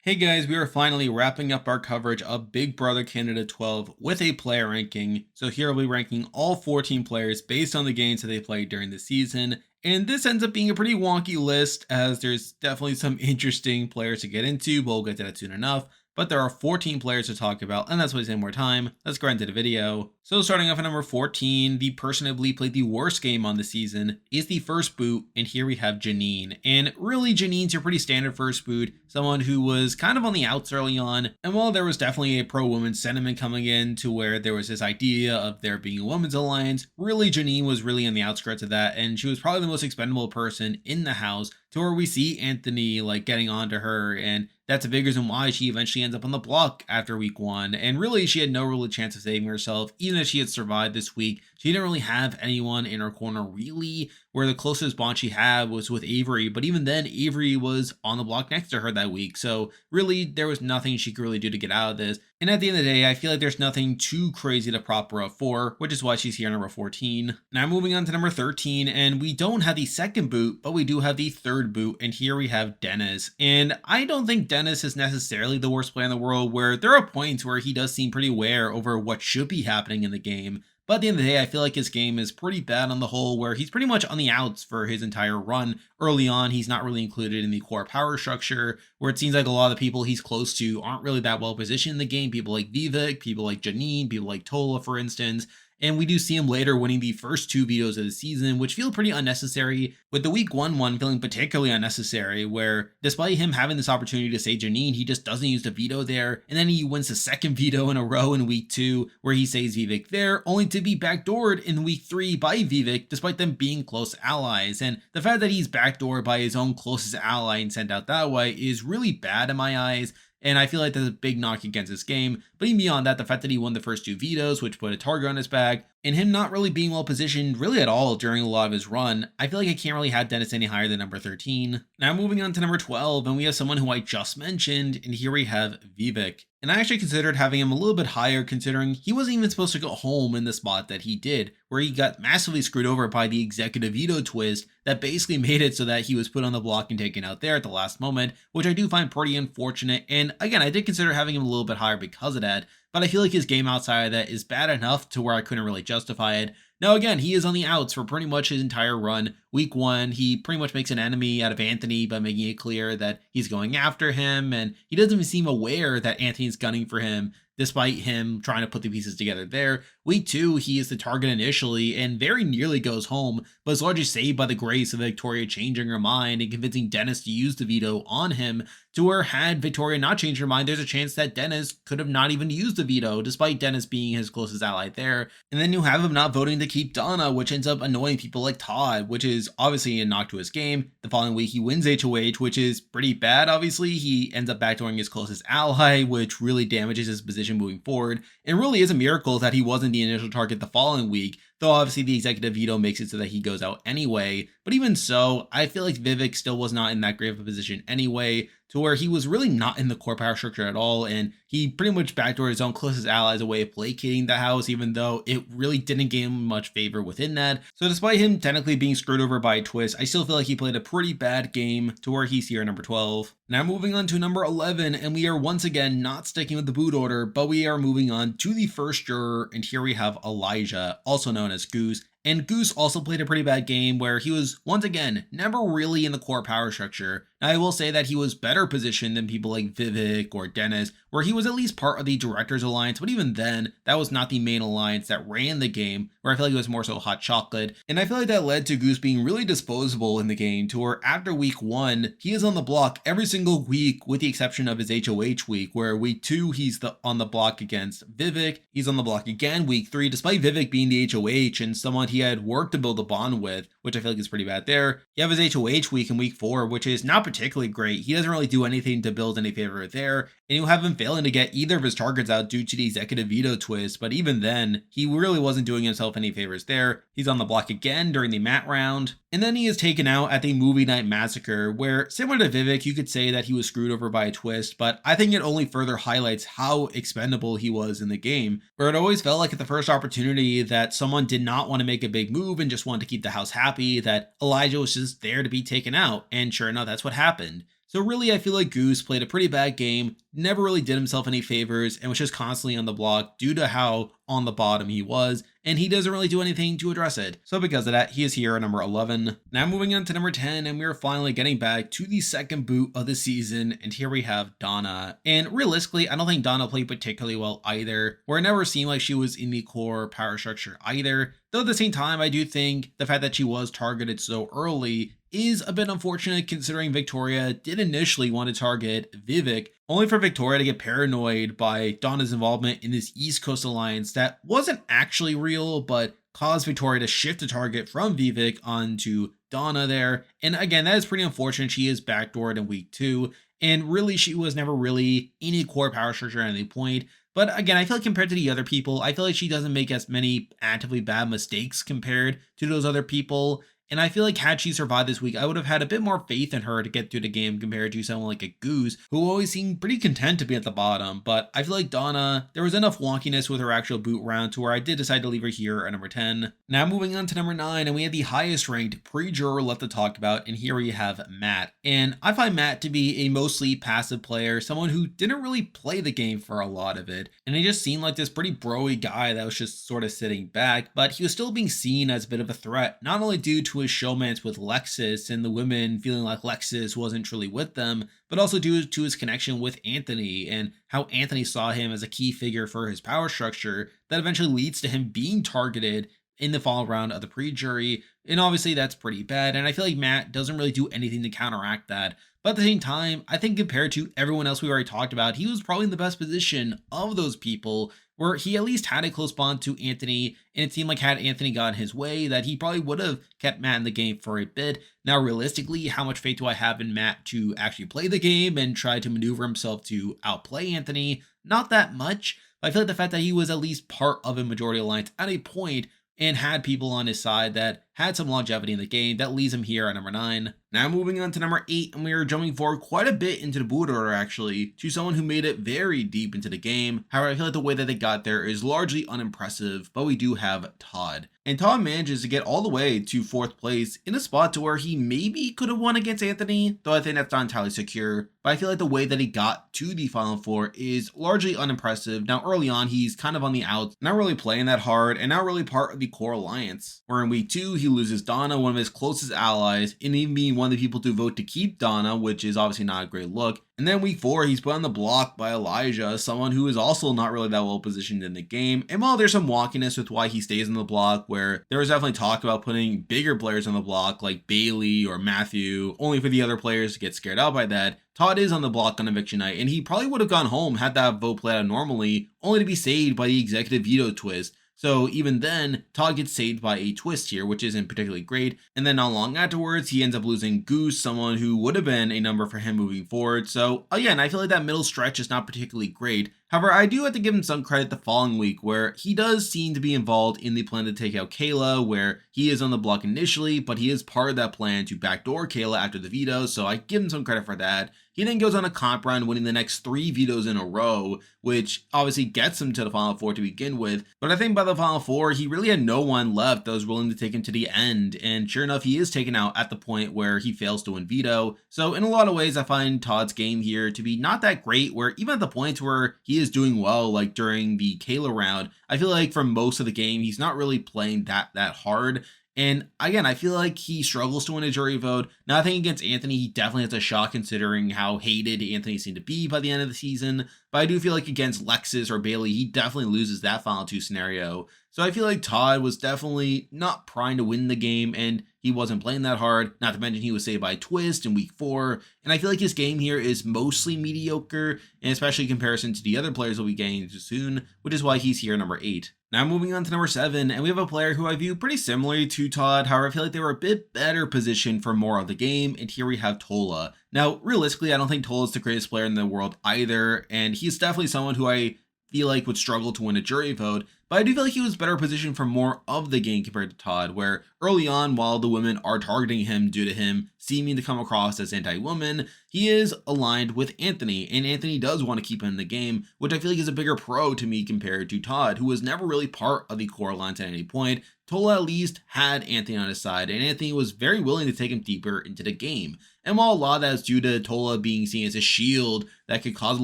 Hey guys, we are finally wrapping up our coverage of Big Brother Canada 12 with a player ranking. So here we'll be ranking all 14 players based on the games that they played during the season. And this ends up being a pretty wonky list as there's definitely some interesting players to get into, but we'll get to that soon enough. But there are 14 players to talk about, and that's why I say more time. Let's go into the video. So starting off at number 14, the person I believe played the worst game on the season is the first boot, and here we have Janine. And really, Janine's your pretty standard first boot, someone who was kind of on the outs early on. And while there was definitely a pro-woman sentiment coming in to where there was this idea of there being a women's alliance, really Janine was really on the outskirts of that, and she was probably the most expendable person in the house, to where we see Anthony like getting onto her, and that's a big reason why she eventually ends up on the block after week 1. And really, she had no real chance of saving herself. Even if she had survived this week, she didn't really have anyone in her corner really, where the closest bond she had was with Avery. But even then, Avery was on the block next to her that week. So really, there was nothing she could really do to get out of this. And at the end of the day, I feel like there's nothing too crazy to prop her up for, which is why she's here number 14. Now moving on to number 13, and we don't have the second boot, but we do have the third boot, and here we have Dennis. And I don't think Dennis is necessarily the worst player in the world, where there are points where he does seem pretty aware over what should be happening in the game. But at the end of the day, I feel like his game is pretty bad on the whole, where he's pretty much on the outs for his entire run. Early on, he's not really included in the core power structure, where it seems like a lot of the people he's close to aren't really that well positioned in the game. People like Vivic, people like Janine, people like Tola, for instance. And we do see him later winning the first 2 vetoes of the season, which feel pretty unnecessary, with the week 1 one feeling particularly unnecessary, where despite him having this opportunity to say Janine, he just doesn't use the veto there, and then he wins the second veto in a row in week 2, where he says Vivic there, only to be backdoored in week 3 by Vivic, despite them being close allies. And the fact that he's backdoored by his own closest ally and sent out that way is really bad in my eyes. And I feel like there's a big knock against this game. But even beyond that, the fact that he won the first 2 vetoes, which put a target on his back, and him not really being well positioned really at all during a lot of his run, I feel like I can't really have Dennis any higher than number 13. Now moving on to number 12, and we have someone who I just mentioned, and here we have Vivic. And I actually considered having him a little bit higher, considering he wasn't even supposed to go home in the spot that he did, where he got massively screwed over by the executive veto twist that basically made it so that he was put on the block and taken out there at the last moment, which I do find pretty unfortunate. And again, I did consider having him a little bit higher because of that, but I feel like his game outside of that is bad enough to where I couldn't really justify it. Now again, he is on the outs for pretty much his entire run. Week 1, he pretty much makes an enemy out of Anthony by making it clear that he's going after him, and he doesn't even seem aware that Anthony's gunning for him, despite him trying to put the pieces together there. Week 2, he is the target initially and very nearly goes home, but is largely saved by the grace of Victoria changing her mind and convincing Dennis to use the veto on him, to where had Victoria not changed her mind, there's a chance that Dennis could have not even used the veto, despite Dennis being his closest ally there. And then you have him not voting to keep Donna, which ends up annoying people like Todd, which is obviously a knock to his game. The following week, he wins HOH, which is pretty bad, obviously. He ends up backdooring his closest ally, which really damages his position moving forward. It really is a miracle that he wasn't the initial target the following week, though obviously the executive veto makes it so that he goes out anyway. But even so, I feel like Vivic still was not in that great of a position anyway, to where he was really not in the core power structure at all, and he pretty much backdoored his own closest ally as a way of placating the house, even though it really didn't gain him much favor within that. So despite him technically being screwed over by a twist, I still feel like he played a pretty bad game, to where he's here at number 12. Now moving on to number 11, and we are once again not sticking with the boot order, but we are moving on to the first juror, and here we have Elijah, also known as Goose. And Goose also played a pretty bad game, where he was, once again, never really in the core power structure. Now, I will say that he was better positioned than people like Vivic or Dennis, where he was at least part of the Directors Alliance, but even then, that was not the main alliance that ran the game, where I feel like it was more so hot chocolate. And I feel like that led to Goose being really disposable in the game, to where after week 1, he is on the block every single week, with the exception of his HOH week, where week 2, he's on the block against Vivic. He's on the block again week 3, despite Vivic being the HOH and someone he had worked to build a bond with, which I feel like is pretty bad there. You have his HOH week in week 4, which is not particularly great. He doesn't really do anything to build any favor there, and you have him failing to get either of his targets out due to the executive veto twist, but even then, he really wasn't doing himself any favors there. He's on the block again during the mat round, and then he is taken out at the movie night massacre, where similar to Vivic, you could say that he was screwed over by a twist, but I think it only further highlights how expendable he was in the game, where it always felt like at the first opportunity that someone did not want to make a big move and just wanted to keep the house happy, that Elijah was just there to be taken out, and sure enough, that's what happened. So really, I feel like Goose played a pretty bad game, never really did himself any favors, and was just constantly on the block due to how on the bottom he was, and he doesn't really do anything to address it. So because of that, he is here at number 11. Now moving on to number 10, and we are finally getting back to the second boot of the season, and here we have Donna. And realistically, I don't think Donna played particularly well either, where it never seemed like she was in the core power structure either. Though at the same time, I do think the fact that she was targeted so early is a bit unfortunate considering Victoria did initially want to target Vivic, only for Victoria to get paranoid by Donna's involvement in this East Coast alliance that wasn't actually real, but caused Victoria to shift the target from Vivic onto Donna there. And again, that is pretty unfortunate. She is backdoored in week 2, and really she was never really in a core power structure at any point. But again, I feel like compared to the other people, I feel like she doesn't make as many actively bad mistakes compared to those other people. And I feel like had she survived this week, I would have had a bit more faith in her to get through the game compared to someone like a Goose, who always seemed pretty content to be at the bottom. But I feel like Donna, there was enough wonkiness with her actual boot round to where I did decide to leave her here at number 10. Now moving on to number 9, and we had the highest ranked pre-juror left to talk about, and here we have Matt. And I find Matt to be a mostly passive player, someone who didn't really play the game for a lot of it. And he just seemed like this pretty bro-y guy that was just sort of sitting back, but he was still being seen as a bit of a threat, not only due to his showmance with Lexus and the women feeling like Lexus wasn't truly with them, but also due to his connection with Anthony and how Anthony saw him as a key figure for his power structure that eventually leads to him being targeted in the final round of the pre-jury. And obviously that's pretty bad. And I feel like Matt doesn't really do anything to counteract that. But at the same time, I think compared to everyone else we already talked about, he was probably in the best position of those people where he at least had a close bond to Anthony, and it seemed like had Anthony gone his way, that he probably would have kept Matt in the game for a bit. Now, realistically, how much faith do I have in Matt to actually play the game and try to maneuver himself to outplay Anthony? Not that much, but I feel like the fact that he was at least part of a majority alliance at a point and had people on his side that had some longevity in the game, that leaves him here at number 9. Now moving on to number 8, and we are jumping forward quite a bit into the boot order actually, to someone who made it very deep into the game. However, I feel like the way that they got there is largely unimpressive, but we do have Todd. And Todd manages to get all the way to 4th place in a spot to where he maybe could have won against Anthony, though I think that's not entirely secure. But I feel like the way that he got to the final 4 is largely unimpressive. Now early on, he's kind of on the outs, not really playing that hard, and not really part of the core alliance. Where in week 2, he loses Donna, one of his closest allies, and even being one of the people to vote to keep Donna, which is obviously not a great look. And then week 4, he's put on the block by Elijah, someone who is also not really that well positioned in the game. And while there's some wonkiness with why he stays on the block, where there was definitely talk about putting bigger players on the block like Bailey or Matthew, only for the other players to get scared out by that, Todd is on the block on eviction night, and he probably would have gone home had that vote played out normally, only to be saved by the executive veto twist. So even then, Todd gets saved by a twist here, which isn't particularly great. And then not long afterwards, he ends up losing Goose, someone who would have been a number for him moving forward. So again, I feel like that middle stretch is not particularly great. However, I do have to give him some credit the following week, where he does seem to be involved in the plan to take out Kayla, where he is on the block initially, but he is part of that plan to backdoor Kayla after the veto, so I give him some credit for that. He then goes on a comp run, winning the next 3 vetoes in a row, which obviously gets him to the final 4 to begin with. But I think by the final 4, he really had no one left that was willing to take him to the end. And sure enough, he is taken out at the point where he fails to win veto. So in a lot of ways, I find Todd's game here to be not that great, where even at the points where he is doing well, like during the Kayla round, I feel like for most of the game, he's not really playing that hard. And again, I feel like he struggles to win a jury vote. Nothing against Anthony. He definitely has a shot considering how hated Anthony seemed to be by the end of the season. But I do feel like against Lexus or Bailey, he definitely loses that final 2 scenario. So I feel like Todd was definitely not primed to win the game, and he wasn't playing that hard. Not to mention he was saved by a twist in week 4. And I feel like his game here is mostly mediocre, and especially in comparison to the other players we'll be getting into soon, which is why he's here number 8. Now moving on to number 7, and we have a player who I view pretty similarly to Todd. However, I feel like they were a bit better positioned for more of the game, and here we have Tola. Now, realistically, I don't think Tola is the greatest player in the world either, and he's definitely someone who I feel like would struggle to win a jury vote, but I do feel like he was better positioned for more of the game compared to Todd, where early on, while the women are targeting him due to him seeming to come across as anti-woman, he is aligned with Anthony, and Anthony does want to keep him in the game, which I feel like is a bigger pro to me compared to Todd, who was never really part of the core alliance at any point. Tola at least had Anthony on his side, and Anthony was very willing to take him deeper into the game. And while a lot of that is due to Tola being seen as a shield that could cause a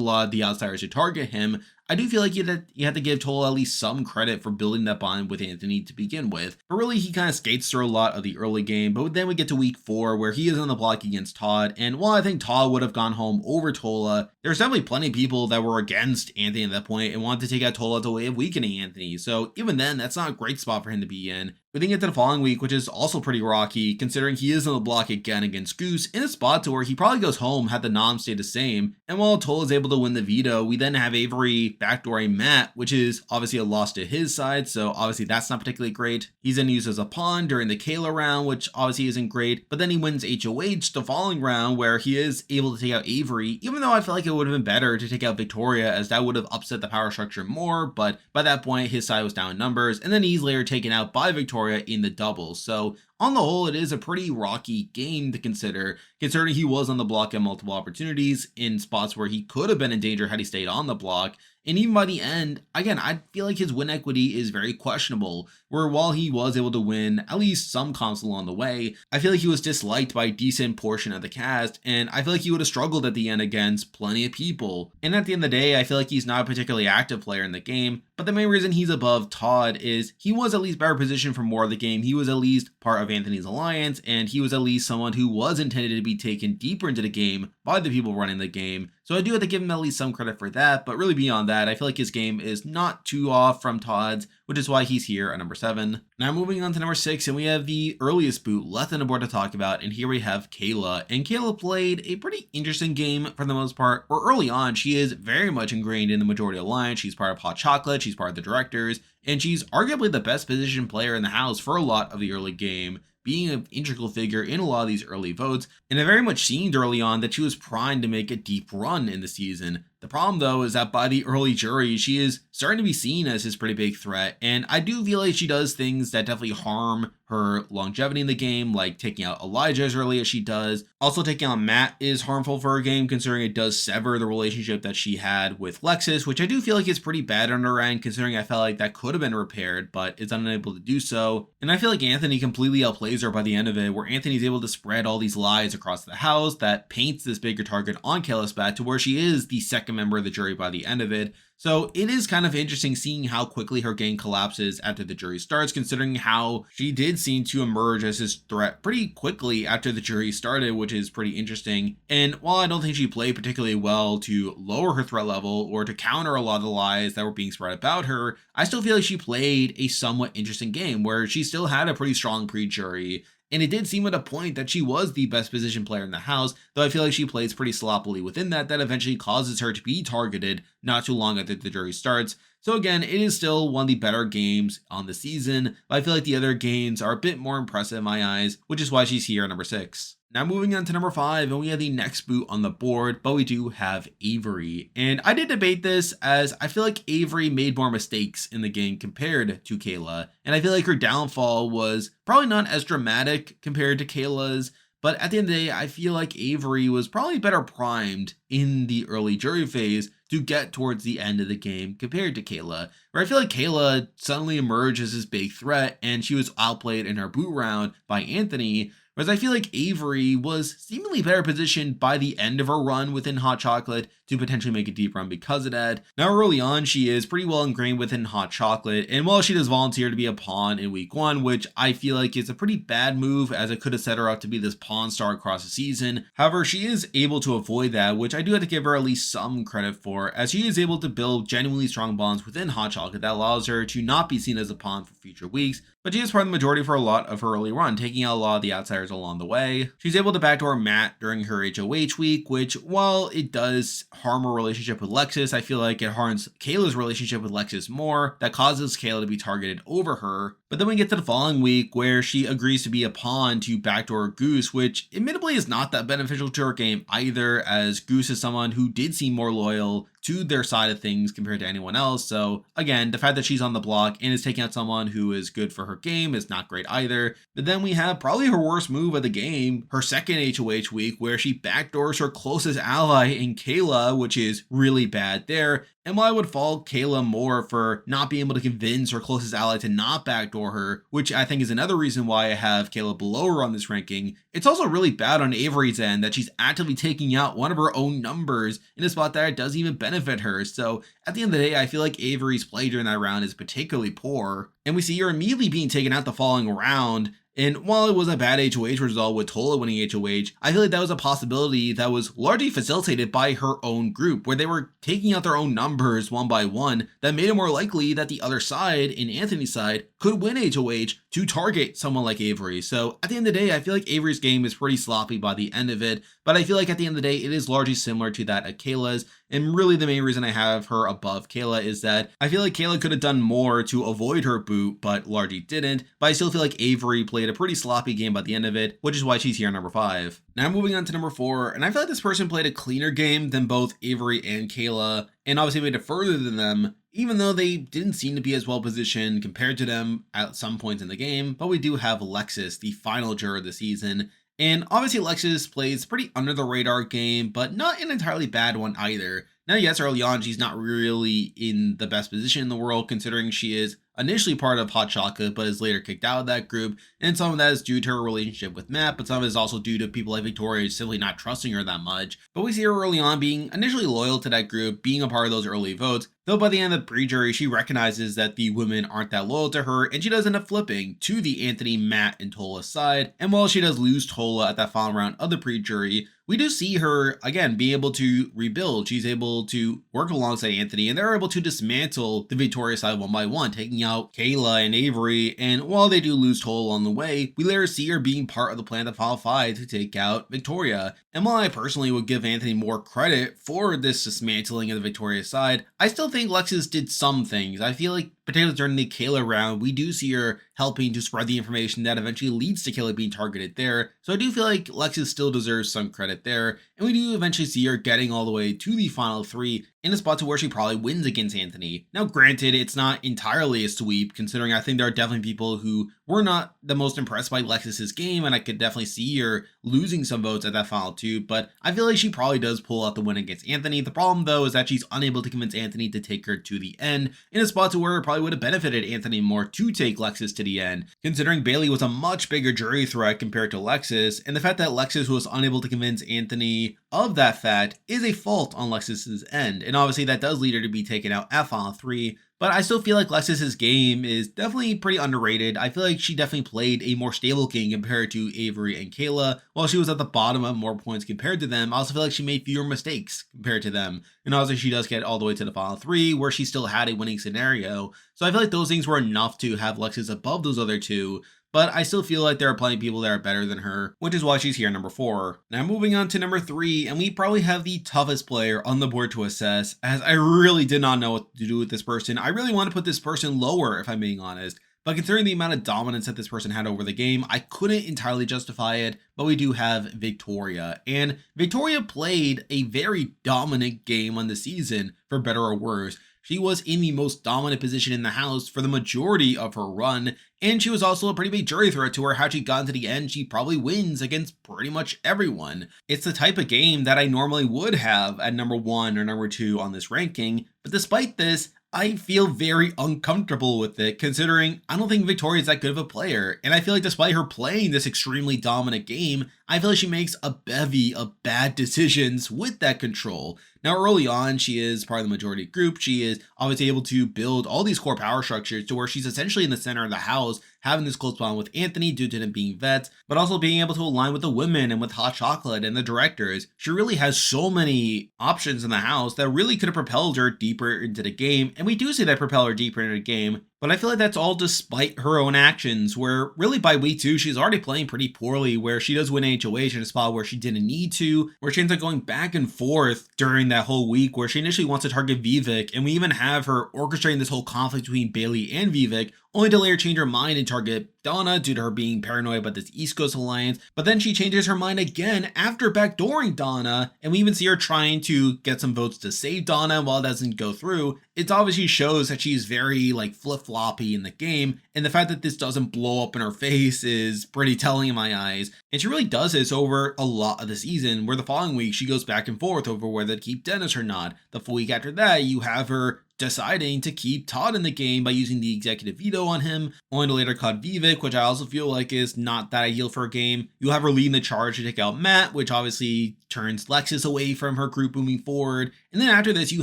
lot of the outsiders to target him, I do feel like you have to give Tola at least some credit for building that bond with Anthony to begin with. But really, he kind of skates through a lot of the early game. But then we get to week 4 where he is on the block against Todd. And while I think Todd would have gone home over Tola, there's definitely plenty of people that were against Anthony at that point and wanted to take out Tola as a way of weakening Anthony. So even then, that's not a great spot for him to be in. We then get to the following week, which is also pretty rocky, considering he is on the block again against Goose, in a spot to where he probably goes home had the noms stay the same. And while Tola is able to win the veto, we then have Avery backdooring Matt, which is obviously a loss to his side, so obviously that's not particularly great. He's then used as a pawn during the Kayla round, which obviously isn't great, but then he wins HOH the following round, where he is able to take out Avery, even though I feel like it would have been better to take out Victoria, as that would have upset the power structure more, but by that point his side was down in numbers, and then he's later taken out by Victoria in the doubles. So on the whole, it is a pretty rocky game to consider, considering he was on the block at multiple opportunities in spots where he could have been in danger had he stayed on the block. And even by the end, again, I feel like his win equity is very questionable, where while he was able to win at least some comps along the way, I feel like he was disliked by a decent portion of the cast, and I feel like he would have struggled at the end against plenty of people. And at the end of the day, I feel like he's not a particularly active player in the game, but the main reason he's above Todd is he was at least better positioned for more of the game. He was at least part of Anthony's alliance, and he was at least someone who was intended to be taken deeper into the game by the people running the game. So I do have to give him at least some credit for that, but really beyond that, I feel like his game is not too off from Todd's, which is why he's here at number 7. Now moving on to number 6, and we have the earliest boot left on the board to talk about, and here we have Kayla. And Kayla played a pretty interesting game for the most part, where early on she is very much ingrained in the majority alliance. She's part of Hot Chocolate, she's part of the directors, and she's arguably the best positioned player in the house for a lot of the early game, being an integral figure in a lot of these early votes, and it very much seemed early on that she was primed to make a deep run in the season. The problem though is that by the early jury, she is starting to be seen as his pretty big threat, and I do feel like she does things that definitely harm her longevity in the game, like taking out Elijah as early as she does. Also taking out Matt is harmful for her game, considering it does sever the relationship that she had with Lexus, which I do feel like is pretty bad on her end, considering I felt like that could have been repaired, but is unable to do so. And I feel like Anthony completely outplays her by the end of it, where Anthony's able to spread all these lies across the house that paints this bigger target on Kayla's back to where she is the second member of the jury by the end of it. So it is kind of interesting seeing how quickly her game collapses after the jury starts, considering how she did seem to emerge as his threat pretty quickly after the jury started, which is pretty interesting. And while I don't think she played particularly well to lower her threat level or to counter a lot of the lies that were being spread about her, I still feel like she played a somewhat interesting game where she still had a pretty strong pre-jury. And it did seem at a point that she was the best positioned player in the house, though I feel like she plays pretty sloppily within that eventually causes her to be targeted not too long after the jury starts. So again, it is still one of the better games on the season, but I feel like the other games are a bit more impressive in my eyes, which is why she's here at number 6. Now moving on to number 5, and we have the next boot on the board, but we do have Avery. And I did debate this, as I feel like Avery made more mistakes in the game compared to Kayla, and I feel like her downfall was probably not as dramatic compared to Kayla's, but at the end of the day, I feel like Avery was probably better primed in the early jury phase to get towards the end of the game compared to Kayla, where I feel like Kayla suddenly emerged as this big threat, and she was outplayed in her boot round by Anthony, whereas I feel like Avery was seemingly better positioned by the end of her run within Hot Chocolate to potentially make a deep run because of that. Now early on, she is pretty well ingrained within Hot Chocolate, and while she does volunteer to be a pawn in week 1, which I feel like is a pretty bad move as it could have set her up to be this pawn star across the season, however, she is able to avoid that, which I do have to give her at least some credit for, as she is able to build genuinely strong bonds within Hot Chocolate that allows her to not be seen as a pawn for future weeks, but she is part of the majority for a lot of her early run, taking out a lot of the outsiders along the way. She's able to backdoor Matt during her HOH week, which, while it does harm her relationship with Lexus, I feel like it harms Kayla's relationship with Lexus more. That causes Kayla to be targeted over her. But then we get to the following week where she agrees to be a pawn to backdoor Goose, which admittedly is not that beneficial to her game either, as Goose is someone who did seem more loyal to their side of things compared to anyone else. So again, the fact that she's on the block and is taking out someone who is good for her game is not great either. But then we have probably her worst move of the game, her second HOH week, where she backdoors her closest ally in Kayla, which is really bad there. And while I would fault Kayla more for not being able to convince her closest ally to not backdoor backdoor her, which I think is another reason why I have Kayla below her on this ranking. It's also really bad on Avery's end that she's actively taking out one of her own numbers in a spot that doesn't even benefit her. So at the end of the day, I feel like Avery's play during that round is particularly poor. And we see her immediately being taken out the following round. And while it was a bad HOH result with Tola winning HOH, I feel like that was a possibility that was largely facilitated by her own group, where they were taking out their own numbers one by one that made it more likely that the other side, in Anthony's side, could win HOH to target someone like Avery. So at the end of the day, I feel like Avery's game is pretty sloppy by the end of it, but I feel like at the end of the day, it is largely similar to that of Kayla's. And really the main reason I have her above Kayla is that I feel like Kayla could have done more to avoid her boot, but largely didn't. But I still feel like Avery played a pretty sloppy game by the end of it, which is why she's here number 5. Now moving on to number 4, and I feel like this person played a cleaner game than both Avery and Kayla, and obviously made it further than them, even though they didn't seem to be as well positioned compared to them at some points in the game. But we do have Lexus, the final juror of the season. And obviously Lexus plays pretty under the radar game, but not an entirely bad one either. Now, yes, early on, she's not really in the best position in the world, considering she is initially part of Hot Chocolate, but is later kicked out of that group. And some of that is due to her relationship with Matt, but some of it is also due to people like Victoria simply not trusting her that much. But we see her early on being initially loyal to that group, being a part of those early votes, though by the end of the pre-jury, she recognizes that the women aren't that loyal to her, and she does end up flipping to the Anthony, Matt, and Tola side. And while she does lose Tola at that final round of the pre-jury, we do see her, again, be able to rebuild. She's able to work alongside Anthony, and they're able to dismantle the Victoria side one by one, taking out Kayla and Avery. And while they do lose Tola along the way, we later see her being part of the plan of Final 5 to take out Victoria. And while I personally would give Anthony more credit for this dismantling of the Victoria side, I still think Lexus did some things. I feel like, particularly during the Kayla round, we do see her helping to spread the information that eventually leads to Kayla being targeted there. So I do feel like Lexus still deserves some credit there. And we do eventually see her getting all the way to the final 3 in a spot to where she probably wins against Anthony. Now, granted, it's not entirely a sweep, considering I think there are definitely people who were not the most impressed by Lexus's game, and I could definitely see her losing some votes at that final 2, but I feel like she probably does pull out the win against Anthony. The problem, though, is that she's unable to convince Anthony to take her to the end in a spot to where it probably would have benefited Anthony more to take Lexus to the end, considering Bailey was a much bigger jury threat compared to Lexus, and the fact that Lexus was unable to convince Anthony of that fact is a fault on Lexus's end, and obviously that does lead her to be taken out at final 3. But I still feel like Lexus's game is definitely pretty underrated. I feel like she definitely played a more stable game compared to Avery and Kayla. While she was at the bottom of more points compared to them, I also feel like she made fewer mistakes compared to them. And obviously she does get all the way to the final 3, where she still had a winning scenario. So I feel like those things were enough to have Lexus above those other two. But I still feel like there are plenty of people that are better than her, which is why she's here number 4. Now moving on to number 3, and we probably have the toughest player on the board to assess, as I really did not know what to do with this person. I really want to put this person lower, if I'm being honest. But considering the amount of dominance that this person had over the game, I couldn't entirely justify it, but we do have Victoria. And Victoria played a very dominant game on the season, for better or worse. She was in the most dominant position in the house for the majority of her run, and she was also a pretty big jury threat to where had she gotten to the end, she probably wins against pretty much everyone. It's the type of game that I normally would have at number 1 or number 2 on this ranking, but despite this, I feel very uncomfortable with it, considering I don't think Victoria is that good of a player, and I feel like despite her playing this extremely dominant game, I feel like she makes a bevy of bad decisions with that control. Now, early on, she is part of the majority group. She is obviously able to build all these core power structures to where she's essentially in the center of the house, having this close bond with Anthony due to them being vets, but also being able to align with the women and with Hot Chocolate and the directors. She really has so many options in the house that really could have propelled her deeper into the game, and we do see that propel her deeper into the game. But I feel like that's all despite her own actions, where really by week 2, she's already playing pretty poorly, where she does win HOH in a spot where she didn't need to, where she ends up going back and forth during that whole week, where she initially wants to target Vivic, and we even have her orchestrating this whole conflict between Bailey and Vivic, only to later change her mind and target Donna due to her being paranoid about this East Coast alliance. But then she changes her mind again after backdooring Donna, and we even see her trying to get some votes to save Donna. And while it doesn't go through, it obviously shows that she's very flip-floppy in the game, and the fact that this doesn't blow up in her face is pretty telling in my eyes. And she really does this over a lot of the season, where the following week she goes back and forth over whether to keep Dennis or not. The full week after that, you have her deciding to keep Todd in the game by using the executive veto on him, only to later cut Vivic, which I also feel like is not that ideal for a game. You have her leading the charge to take out Matt, which obviously turns Lexus away from her group moving forward. And then after this, you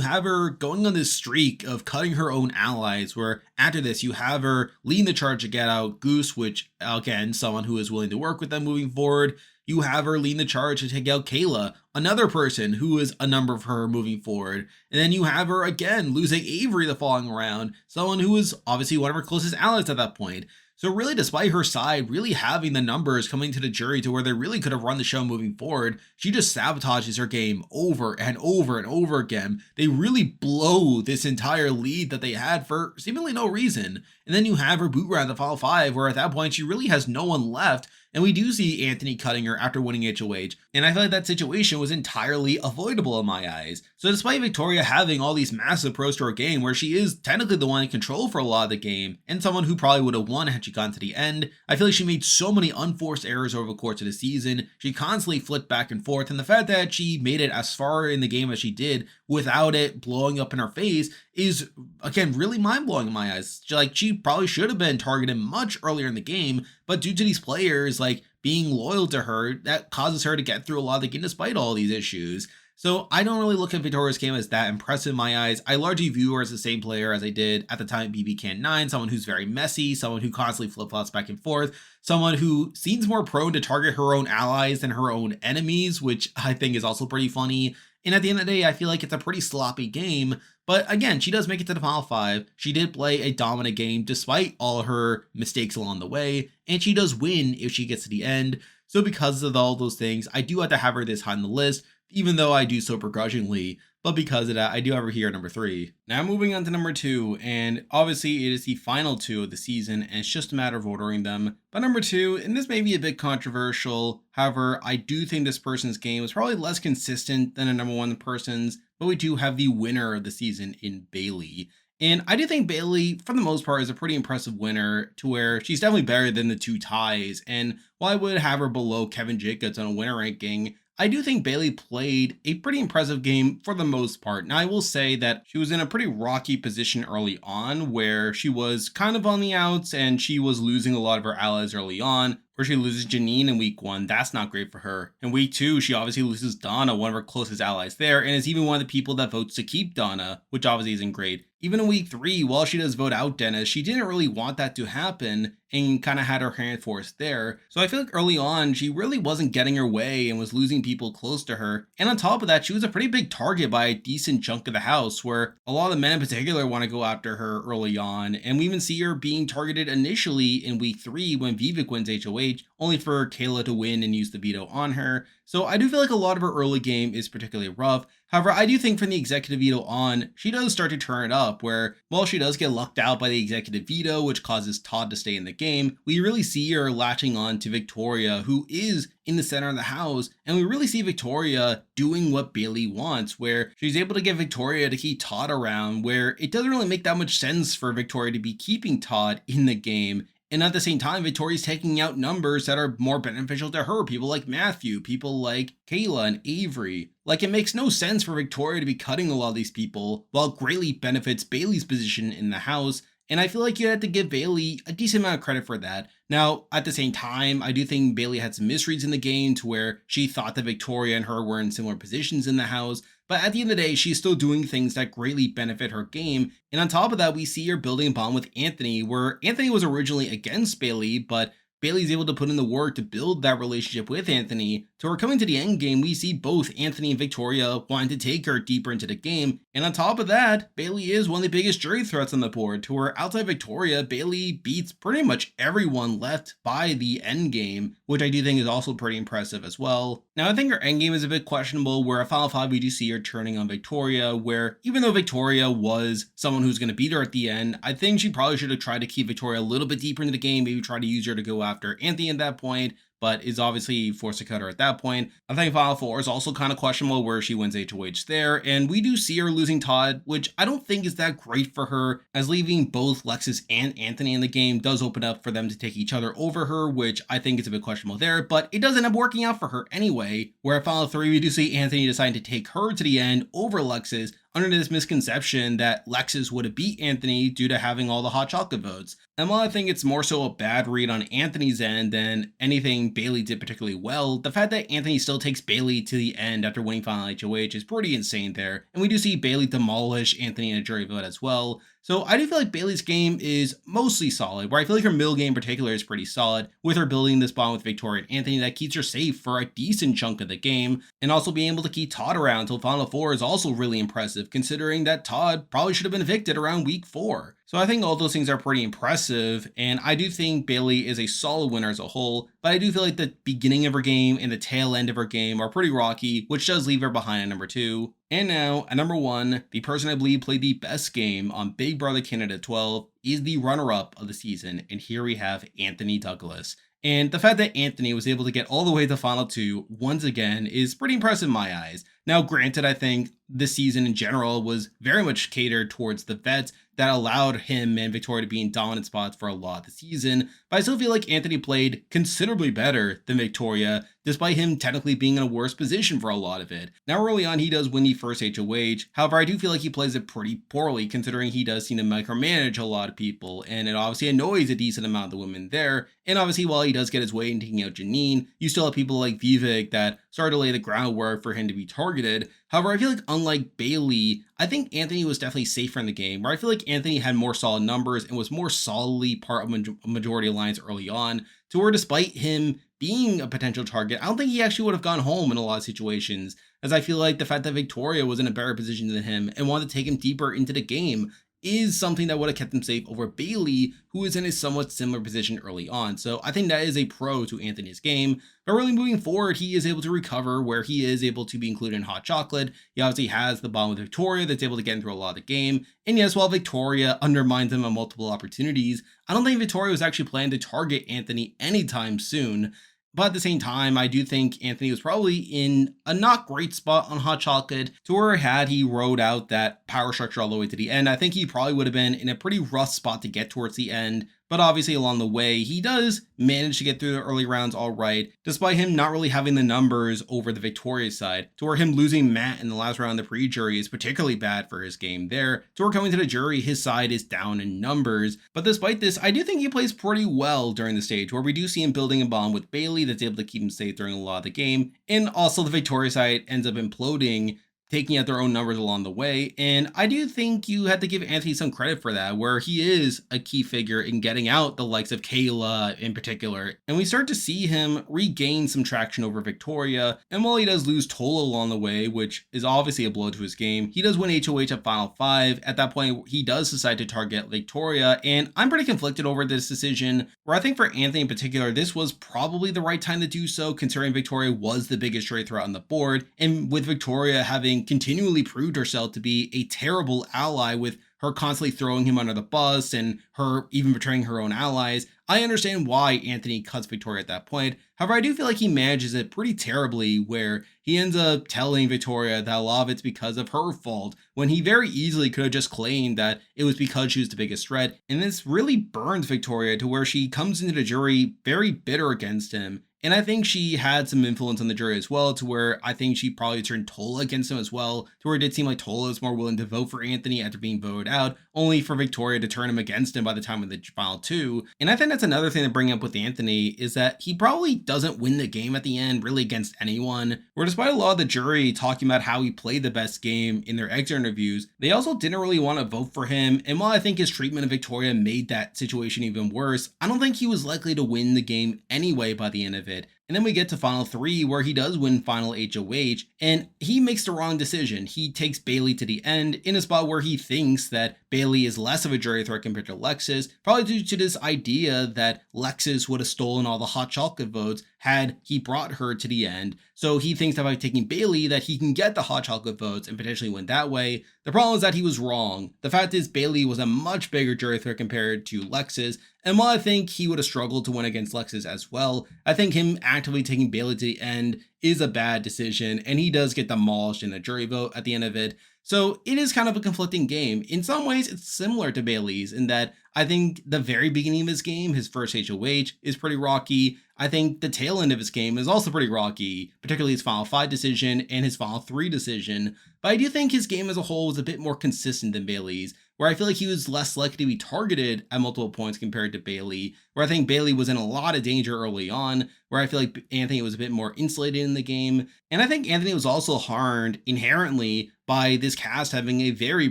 have her going on this streak of cutting her own allies, where after this, you have her leading the charge to get out Goose, which, again, someone who is willing to work with them moving forward. You have her leading the charge to take out Kayla, another person who is a number for her moving forward. And then you have her again losing Avery the following round, someone who was obviously one of her closest allies at that point. So really, despite her side really having the numbers coming to the jury to where they really could have run the show moving forward, she just sabotages her game over and over and over again. They really blow this entire lead that they had for seemingly no reason. And then you have her boot round the final 5, where at that point she really has no one left. And we do see Anthony cutting her after winning HOH. And I feel like that situation was entirely avoidable in my eyes. So despite Victoria having all these massive pros to her game, where she is technically the one in control for a lot of the game, and someone who probably would have won had she gotten to the end, I feel like she made so many unforced errors over the course of the season. She constantly flipped back and forth, and the fact that she made it as far in the game as she did without it blowing up in her face is, again, really mind-blowing in my eyes. She probably should have been targeted much earlier in the game, but due to these players being loyal to her, that causes her to get through a lot of the game despite all these issues. So I don't really look at Victoria's game as that impressive in my eyes. I largely view her as the same player as I did at the time bbcan 9, someone who's very messy, someone who constantly flip-flops back and forth, someone who seems more prone to target her own allies than her own enemies, which I think is also pretty funny. And at the end of the day, I feel like it's a pretty sloppy game. But again, she does make it to the final 5. She did play a dominant game despite all her mistakes along the way. And she does win if she gets to the end. So because of all those things, I do have to have her this high on the list, even though I do so begrudgingly. But because of that, I do have her here at number 3. Now moving on to number 2, and obviously it is the final 2 of the season, and it's just a matter of ordering them. But number 2, and this may be a bit controversial, however, I do think this person's game was probably less consistent than a number 1 person's, but we do have the winner of the season in Bailey. And I do think Bailey, for the most part, is a pretty impressive winner, to where she's definitely better than the 2 ties. And while I would have her below Kevin Jacobs on a winner ranking, I do think Bailey played a pretty impressive game for the most part. Now, I will say that she was in a pretty rocky position early on, where she was kind of on the outs and she was losing a lot of her allies early on, where she loses Janine in week 1. That's not great for her. In week 2, she obviously loses Donna, one of her closest allies there, and is even one of the people that votes to keep Donna, which obviously isn't great. Even in week 3, while she does vote out Dennis, she didn't really want that to happen and kind of had her hand forced there. So I feel like early on, she really wasn't getting her way and was losing people close to her. And on top of that, she was a pretty big target by a decent chunk of the house, where a lot of the men in particular want to go after her early on. And we even see her being targeted initially in week 3 when Vivic wins HOH, only for Kayla to win and use the veto on her. So I do feel like a lot of her early game is particularly rough. However, I do think from the executive veto on, she does start to turn it up, where, while she does get lucked out by the executive veto, which causes Todd to stay in the game, we really see her latching on to Victoria, who is in the center of the house, and we really see Victoria doing what Bailey wants, where she's able to get Victoria to keep Todd around, where it doesn't really make that much sense for Victoria to be keeping Todd in the game. And at the same time, Victoria's taking out numbers that are more beneficial to her. People like Matthew, people like Kayla and Avery. It makes no sense for Victoria to be cutting a lot of these people, while it greatly benefits Bailey's position in the house. And I feel like you have to give Bailey a decent amount of credit for that. Now, at the same time, I do think Bailey had some misreads in the game to where she thought that Victoria and her were in similar positions in the house. But at the end of the day, she's still doing things that greatly benefit her game. And on top of that, we see her building a bond with Anthony, where Anthony was originally against Bailey, but Bailey's able to put in the work to build that relationship with Anthony. So we're coming to the end game, we see both Anthony and Victoria wanting to take her deeper into the game. And on top of that, Bailey is one of the biggest jury threats on the board, to where outside Victoria, Bailey beats pretty much everyone left by the end game, which I do think is also pretty impressive as well. Now, I think her end game is a bit questionable, where at Final 5 we do see her turning on Victoria, where even though Victoria was someone who's going to beat her at the end, I think she probably should have tried to keep Victoria a little bit deeper into the game, maybe try to use her to go after Anthony at that point, but is obviously forced to cut her at that point. I think Final 4 is also kind of questionable, where she wins HOH there, and we do see her losing Todd, which I don't think is that great for her, as leaving both Lexus and Anthony in the game does open up for them to take each other over her, which I think is a bit questionable there, but it does end up working out for her anyway, where at Final 3 we do see Anthony deciding to take her to the end over Lexus, under this misconception that Lexus would have beat Anthony due to having all the hot chocolate votes. And while I think it's more so a bad read on Anthony's end than anything Bailey did particularly well, the fact that Anthony still takes Bailey to the end after winning final HOH is pretty insane there. And we do see Bailey demolish Anthony in a jury vote as well. So I do feel like Bailey's game is mostly solid, where I feel like her middle game in particular is pretty solid, with her building this bond with Victoria and Anthony that keeps her safe for a decent chunk of the game, and also being able to keep Todd around until Final Four is also really impressive, considering that Todd probably should have been evicted around week 4. So I think all those things are pretty impressive, and I do think Bailey is a solid winner as a whole, but I do feel like the beginning of her game and the tail end of her game are pretty rocky, which does leave her behind at number 2. And now, at number 1, the person I believe played the best game on Big Brother Canada 12 is the runner-up of the season, and here we have Anthony Douglas. And the fact that Anthony was able to get all the way to Final 2 once again is pretty impressive in my eyes. Now, granted, I think this season in general was very much catered towards the vets that allowed him and Victoria to be in dominant spots for a lot of the season, but I still feel like Anthony played considerably better than Victoria, despite him technically being in a worse position for a lot of it. Now, early on, he does win the first HOH, however, I do feel like he plays it pretty poorly, considering he does seem to micromanage a lot of people, and it obviously annoys a decent amount of the women there, and obviously, while he does get his way in taking out Janine, you still have people like Vivic that start to lay the groundwork for him to be targeted. However, I feel like unlike Bailey, I think Anthony was definitely safer in the game, where I feel like Anthony had more solid numbers and was more solidly part of a majority alliance early on, to where despite him being a potential target, I don't think he actually would have gone home in a lot of situations, as I feel like the fact that Victoria was in a better position than him and wanted to take him deeper into the game is something that would have kept him safe over Bailey, who is in a somewhat similar position early on. So I think that is a pro to Anthony's game. But really moving forward, he is able to recover where he is able to be included in hot chocolate. He obviously has the bond with Victoria that's able to get him through a lot of the game. And yes, while Victoria undermines him on multiple opportunities, I don't think Victoria was actually planning to target Anthony anytime soon. But at the same time, I do think Anthony was probably in a not great spot on Hot Chocolate, to where had he rode out that power structure all the way to the end, I think he probably would have been in a pretty rough spot to get towards the end. But obviously along the way, he does manage to get through the early rounds all right, despite him not really having the numbers over the Victoria side, to where him losing Matt in the last round of the pre-jury is particularly bad for his game there, to where coming to the jury, his side is down in numbers. But despite this, I do think he plays pretty well during the stage, where we do see him building a bond with Bailey that's able to keep him safe during a lot of the game, and also the Victoria side ends up imploding, taking out their own numbers along the way. And I do think you had to give Anthony some credit for that, where he is a key figure in getting out the likes of Kayla in particular. And we start to see him regain some traction over Victoria. And while he does lose Tola along the way, which is obviously a blow to his game, he does win HOH at Final 5. At that point, he does decide to target Victoria. And I'm pretty conflicted over this decision, where I think for Anthony in particular, this was probably the right time to do so, considering Victoria was the biggest trade threat on the board. And with Victoria having continually proved herself to be a terrible ally, with her constantly throwing him under the bus and her even betraying her own allies, I understand why Anthony cuts Victoria at that point. However, I do feel like he manages it pretty terribly, where he ends up telling Victoria that a lot of it's because of her fault, when he very easily could have just claimed that it was because she was the biggest threat. And this really burns Victoria to where she comes into the jury very bitter against him. And I think she had some influence on the jury as well, to where I think she probably turned Tola against him as well, to where it did seem like Tola was more willing to vote for Anthony after being voted out, only for Victoria to turn him against him by the time of the final 2. And I think that's another thing to bring up with Anthony, is that he probably doesn't win the game at the end really against anyone, where despite a lot of the jury talking about how he played the best game in their exit interviews, they also didn't really want to vote for him. And while I think his treatment of Victoria made that situation even worse, I don't think he was likely to win the game anyway by the end of it. And then we get to Final 3, where he does win Final HOH, and he makes the wrong decision. He takes Bailey to the end in a spot where he thinks that Bailey is less of a jury threat compared to Lexus, probably due to this idea that Lexus would have stolen all the hot chocolate votes had he brought her to the end. So he thinks that by taking Bailey that he can get the hot chocolate votes and potentially win that way. The problem is that he was wrong. The fact is Bailey was a much bigger jury threat compared to Lexus, and while I think he would have struggled to win against Lexus as well, I think him actively taking Bailey to the end is a bad decision, and he does get demolished in a jury vote at the end of it. So it is kind of a conflicting game. In some ways, it's similar to Bailey's in that I think the very beginning of his game, his first HOH, is pretty rocky. I think the tail end of his game is also pretty rocky, particularly his final 5 decision and his final 3 decision. But I do think his game as a whole was a bit more consistent than Bailey's, where I feel like he was less likely to be targeted at multiple points compared to Bailey, where I think Bailey was in a lot of danger early on, where I feel like Anthony was a bit more insulated in the game. And I think Anthony was also harmed inherently by this cast having a very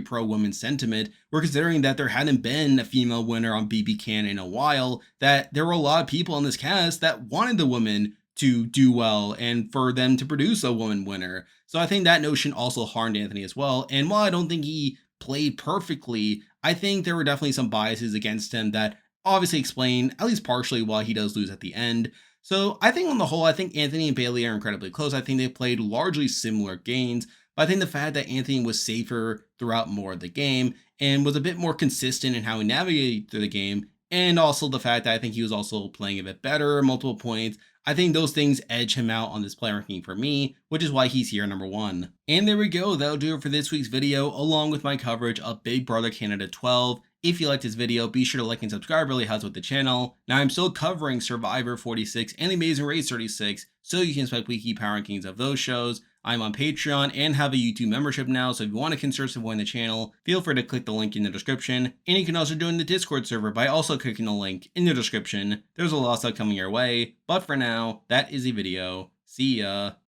pro-women sentiment. We're considering that there hadn't been a female winner on bbcan in a while, that there were a lot of people in this cast that wanted the women to do well and for them to produce a woman winner. So I think that notion also harmed Anthony as well. And while I don't think he played perfectly, I think there were definitely some biases against him that obviously explain, at least partially, why he does lose at the end. So I think on the whole, I think Anthony and Bailey are incredibly close. I think they played largely similar games, but I think the fact that Anthony was safer throughout more of the game and was a bit more consistent in how he navigated through the game, and also the fact that I think he was also playing a bit better at multiple points, I think those things edge him out on this player ranking for me, which is why he's here number 1. And there we go, that'll do it for this week's video, along with my coverage of Big Brother Canada 12. If you liked this video, be sure to like and subscribe, really helps with the channel. Now I'm still covering Survivor 46 and Amazing Race 36, so you can expect weekly power rankings of those shows. I'm on Patreon and have a YouTube membership now, so if you want to consider supporting the channel, feel free to click the link in the description. And you can also join the Discord server by also clicking the link in the description. There's a lot of stuff coming your way, but for now, that is the video. See ya.